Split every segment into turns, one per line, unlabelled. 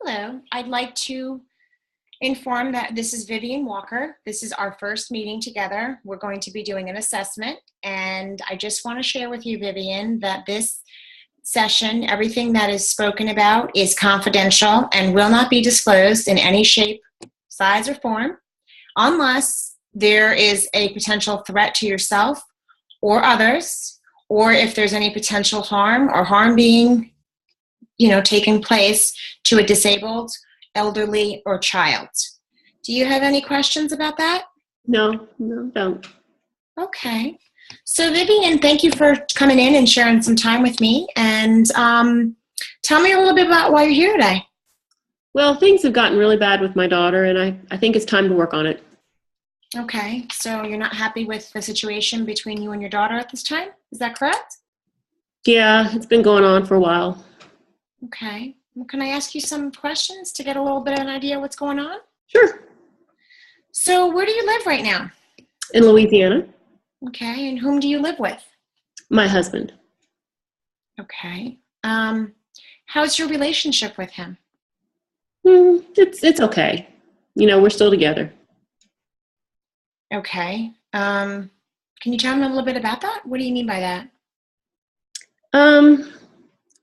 Hello, I'd like to inform that this is Vivian Walker. This is our first meeting together. We're going to be doing an assessment, and I just want to share with you, Vivian, that this session, everything that is spoken about is confidential and will not be disclosed in any shape, size, or form unless there is a potential threat to yourself or others, or if there's any potential harm or harm being taking place to a disabled, elderly, or child. Do you have any questions about that?
No, don't.
Okay. So Vivian, thank you for coming in and sharing some time with me. And tell me a little bit about why you're here today.
Well, things have gotten really bad with my daughter, and I think it's time to work on it.
Okay. So you're not happy with the situation between you and your daughter at this time? Is that correct?
Yeah, it's been going on for a while.
Okay. Well, can I ask you some questions to get a little bit of an idea of what's going on?
Sure.
So where do you live right now?
In Louisiana.
Okay. And whom do you live with?
My husband.
Okay. How's your relationship with him?
It's okay. We're still together.
Okay. Can you tell me a little bit about that? What do you mean by that?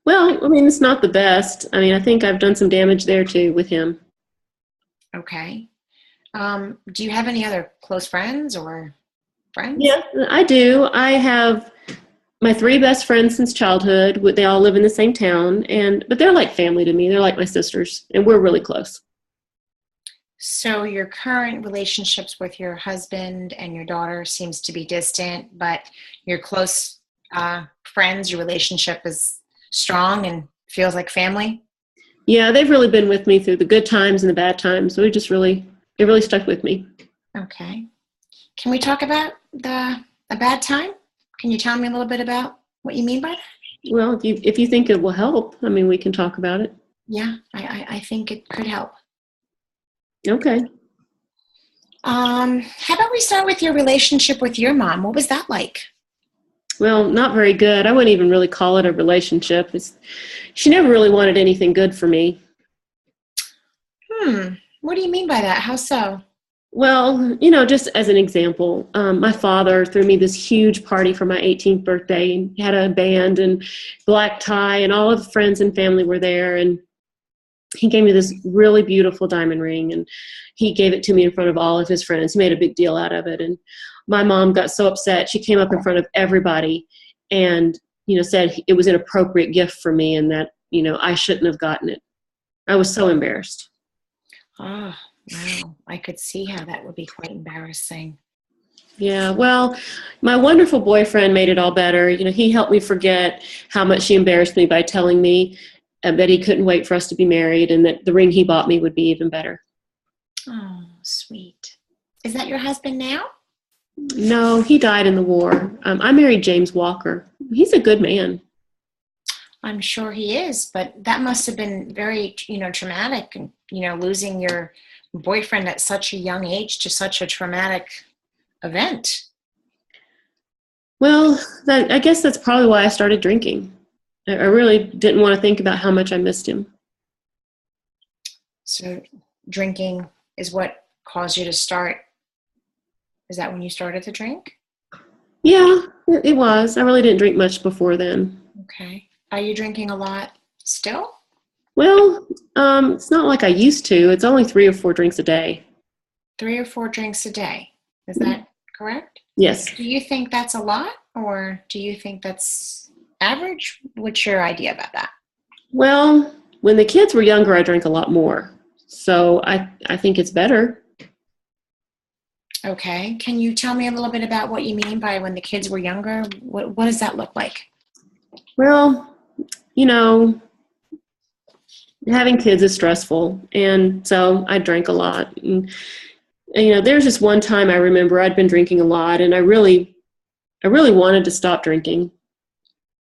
Well, it's not the best. I think I've done some damage there too with him.
Okay. Do you have any other close friends or friends?
Yeah, I do. I have my 3 best friends since childhood. They all live in the same town, but they're like family to me. They're like my sisters, and we're really close.
So your current relationships with your husband and your daughter seems to be distant, but your close friends, your relationship is strong and feels like family?
Yeah, they've really been with me through the good times and the bad times. So it really stuck with me.
Okay. Can we talk about a bad time? Can you tell me a little bit about what you mean by that?
Well, if you think it will help, we can talk about it.
Yeah, I think it could help.
Okay.
How about we start with your relationship with your mom? What was that like?
Well, not very good. I wouldn't even really call it a relationship. She never really wanted anything good for me.
What do you mean by that? How so?
Well, just as an example, my father threw me this huge party for my 18th birthday and had a band and black tie, and all of the friends and family were there. And he gave me this really beautiful diamond ring, and he gave it to me in front of all of his friends. He made a big deal out of it. And my mom got so upset. She came up in front of everybody and, said it was an appropriate gift for me and that, I shouldn't have gotten it. I was so embarrassed.
Oh, wow. I could see how that would be quite embarrassing.
Yeah, well, my wonderful boyfriend made it all better. He helped me forget how much she embarrassed me by telling me that he couldn't wait for us to be married and that the ring he bought me would be even better.
Oh, sweet. Is that your husband now?
No, he died in the war. I married James Walker. He's a good man.
I'm sure he is, but that must have been very, traumatic, and, losing your boyfriend at such a young age to such a traumatic event.
Well, I guess that's probably why I started drinking. I really didn't want to think about how much I missed him.
So drinking is what caused you to start. Is that when you started to drink?
Yeah, it was. I really didn't drink much before then.
Okay. Are you drinking a lot still?
Well, it's not like I used to. It's only 3 or 4 drinks a day.
3 or 4 drinks a day. Is that correct?
Yes.
Do you think that's a lot, or do you think that's average? What's your idea about that?
Well, when the kids were younger, I drank a lot more. So I think it's better.
Okay. Can you tell me a little bit about what you mean by when the kids were younger? What does that look like?
Well, having kids is stressful. And so I drank a lot. And there's just one time I remember I'd been drinking a lot, and I really wanted to stop drinking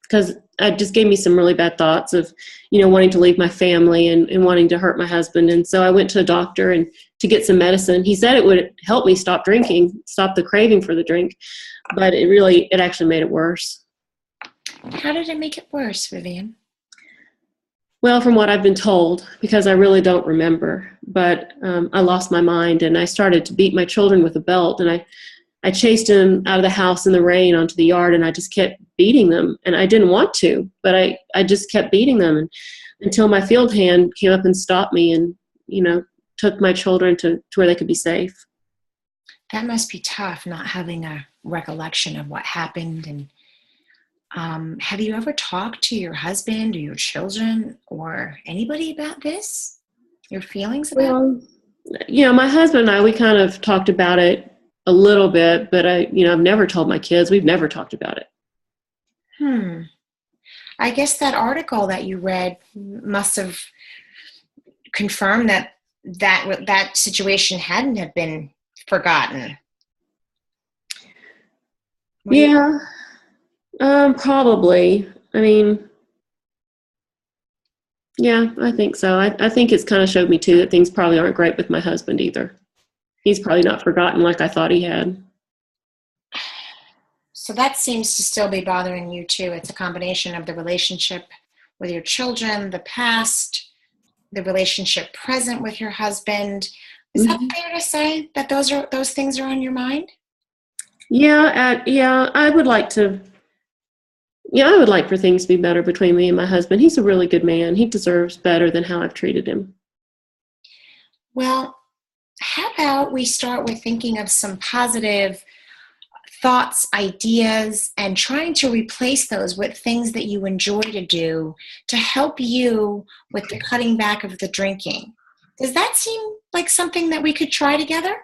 because it just gave me some really bad thoughts of, wanting to leave my family and wanting to hurt my husband. And so I went to a doctor and to get some medicine. He said it would help me stop drinking, stop the craving for the drink, but it actually made it worse.
How did it make it worse, Vivian?
Well, from what I've been told, because I really don't remember, but I lost my mind and I started to beat my children with a belt, and I chased them out of the house in the rain onto the yard, and I just kept beating them. And I didn't want to, but I just kept beating them until my field hand came up and stopped me and, took my children to where they could be safe.
That must be tough, not having a recollection of what happened. And have you ever talked to your husband or your children or anybody about this? Your feelings about it?
Well, my husband and I, we kind of talked about it a little bit, but I've never told my kids. We've never talked about it.
I guess that article that you read must have confirmed that situation hadn't have been forgotten.
Yeah, probably. I mean, yeah, I think so. I think it's kind of showed me too that things probably aren't great with my husband either. He's probably not forgotten like I thought he had.
So that seems to still be bothering you too. It's a combination of the relationship with your children, the past, the relationship present with your husband. Is that fair to say that those things are on your mind?
Yeah, I would like to. Yeah, I would like for things to be better between me and my husband. He's a really good man. He deserves better than how I've treated him.
Well, how about we start with thinking of some positive thoughts, ideas, and trying to replace those with things that you enjoy to do to help you with the cutting back of the drinking. Does that seem like something that we could try together?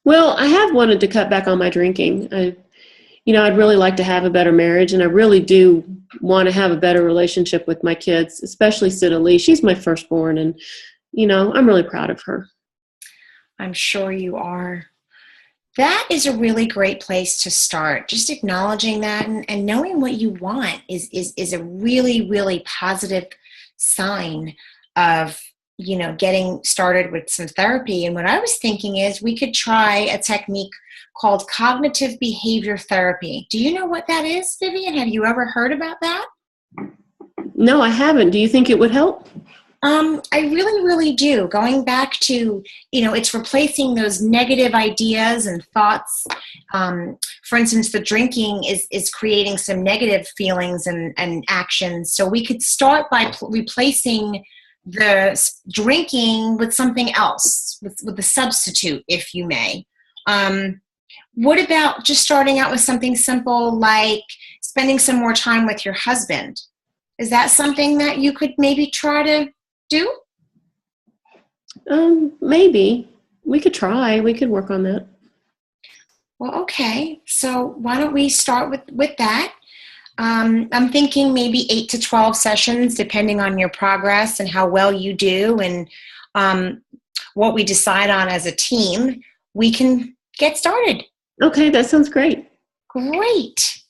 Well, I have wanted to cut back on my drinking. I'd really like to have a better marriage, and I really do want to have a better relationship with my kids, especially Cidalee. She's my firstborn, and, I'm really proud of her.
I'm sure you are. That is a really great place to start. Just acknowledging that and knowing what you want is a really, really positive sign of, getting started with some therapy. And what I was thinking is we could try a technique called cognitive behavior therapy. Do you know what that is, Vivian? Have you ever heard about that?
No, I haven't. Do you think it would help?
I really, really do. Going back to, it's replacing those negative ideas and thoughts. For instance, the drinking is creating some negative feelings and actions. So we could start by replacing the drinking with something else, with a substitute, if you may. What about just starting out with something simple like spending some more time with your husband? Is that something that you could maybe try to do?
Maybe. We could try. We could work on that.
Well, okay. So why don't we start with that? I'm thinking maybe 8 to 12 sessions, depending on your progress and how well you do and what we decide on as a team. We can get started.
Okay, that sounds great.
Great.